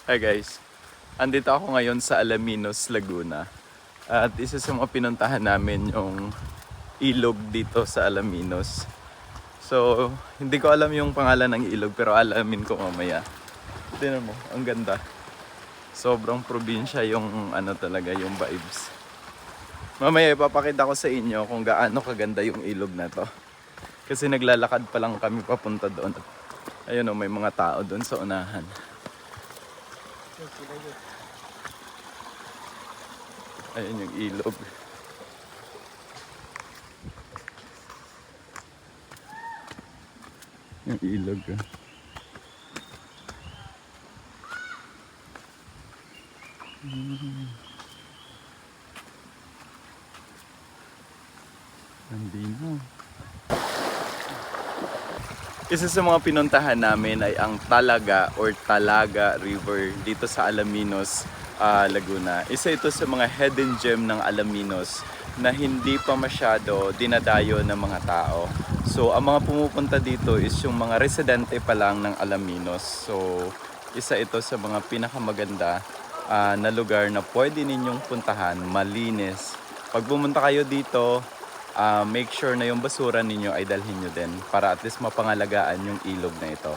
Hi guys, andito ako ngayon sa Alaminos, Laguna. At isa sa mga pinuntahan namin yung ilog dito sa Alaminos. So, hindi ko alam yung pangalan ng ilog pero alamin ko mamaya. Tingnan mo, ang ganda. Sobrang probinsya yung talaga, yung vibes. Mamaya ipapakita ko sa inyo kung gaano kaganda yung ilog na to. Kasi naglalakad pa lang kami papunta doon. Ayun may mga tao doon sa unahan. Ayun yung ilog. Yung ilog. Nandino. Isa sa mga pinuntahan namin ay ang Talaga or Talaga River dito sa Alaminos, Laguna. Isa ito sa mga hidden gem ng Alaminos na hindi pa masyado dinadayo ng mga tao. So, ang mga pumupunta dito is yung mga residente pa lang ng Alaminos. So, isa ito sa mga pinakamaganda na lugar na pwede ninyong puntahan, malinis. Pag pumunta kayo dito, make sure na yung basura ninyo ay dalhin nyo din para at least mapangalagaan yung ilog na ito.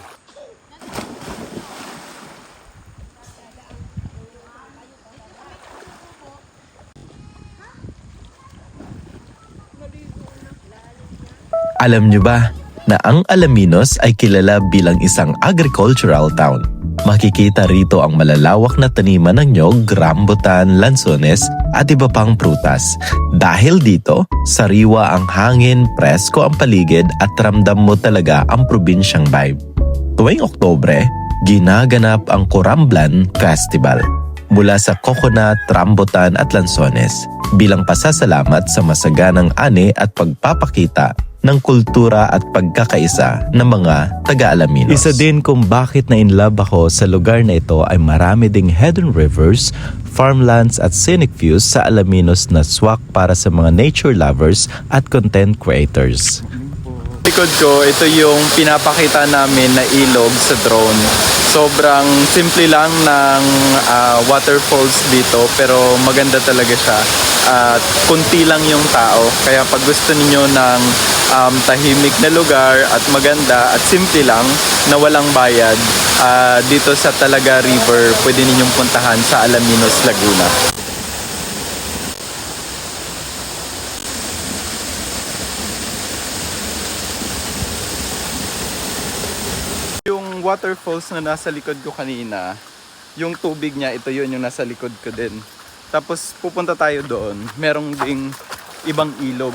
Alam nyo ba na ang Alaminos ay kilala bilang isang agricultural town? Makikita rito ang malalawak na taniman ng nyog, rambutan, lansones at iba pang prutas. Dahil dito, sariwa ang hangin, presko ang paligid at ramdam mo talaga ang probinsyang vibe. Tuwing Oktubre, ginaganap ang Curamblan Festival mula sa coconut, rambutan at lansones bilang pasasalamat sa masaganang ani at pagpapakita ng kultura at pagkakaisa ng mga taga-Alaminos. Isa din kung bakit na in love ako sa lugar na ito ay marami ding hidden rivers, farmlands at scenic views sa Alaminos na swak para sa mga nature lovers at content creators. Likod ko, ito yung pinapakita namin na ilog sa drone. Sobrang simple lang ng waterfalls dito pero maganda talaga siya. At kunti lang yung tao. Kaya pag gusto niyo ng tahimik na lugar at maganda at simple lang na walang bayad, dito sa Talaga River pwede ninyong puntahan sa Alaminos, Laguna. Yung waterfalls na nasa likod ko kanina, yung tubig niya, ito yun yung nasa likod ko din. Tapos pupunta tayo doon, merong ding ibang ilog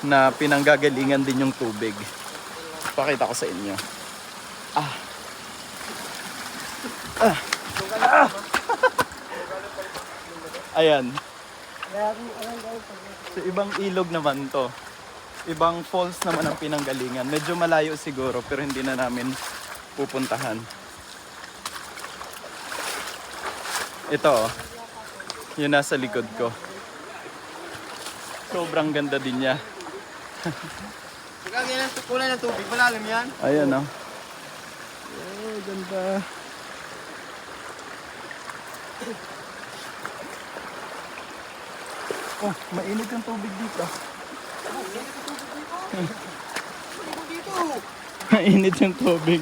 na pinanggagalingan din yung tubig. Pakita ko sa inyo. Ayan. So, ibang ilog naman to. Ibang falls naman ang pinanggalingan. Medyo malayo siguro pero hindi na namin pupuntahan. Ito yung nasa likod ko. Sobrang ganda din niya. Kulay ng tubig, malalim yan. Ayan ganda. Oh, mainit yung tubig dito. Mainit yung tubig.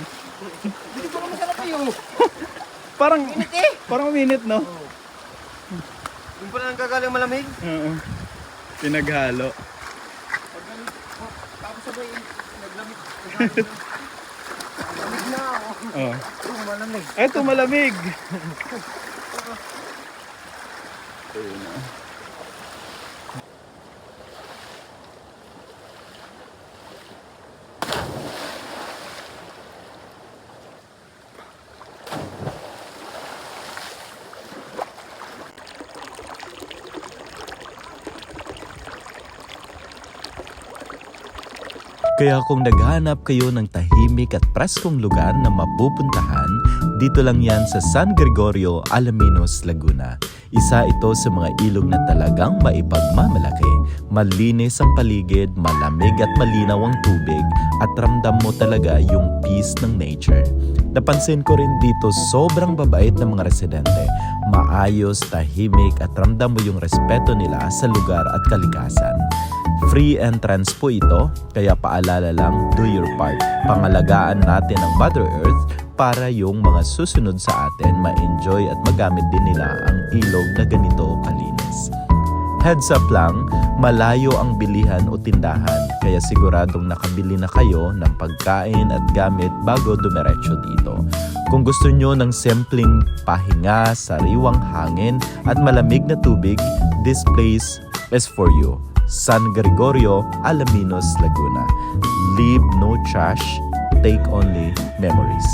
Hindi ko naman sarap yun. Parang Parang mainit, no? Yung pala nang gagaling malamig. Oo. Pinaghalo. Tapos sabay, naglamig. Malamig na ako. Oh. Malamig. Eto malamig. Ayun na. Kaya kung naghahanap kayo ng tahimik at preskong lugar na mapupuntahan, dito lang yan sa San Gregorio, Alaminos, Laguna. Isa ito sa mga ilog na talagang maipagmamalaki. Malinis ang paligid, malamig at malinaw ang tubig at ramdam mo talaga yung peace ng nature. Napansin ko rin dito sobrang babait ng mga residente. Maayos, tahimik at ramdam mo yung respeto nila sa lugar at kalikasan. Free entrance po ito, kaya paalala lang, do your part. Pangalagaan natin ang Mother Earth para yung mga susunod sa atin ma-enjoy at magamit din nila ang ilog na ganito kalinis. Heads up lang, malayo ang bilihan o tindahan kaya siguradong nakabili na kayo ng pagkain at gamit bago dumiretso dito. Kung gusto nyo ng simpleng pahinga, sariwang hangin at malamig na tubig, this place is for you. San Gregorio, Alaminos, Laguna. Leave no trash, take only memories.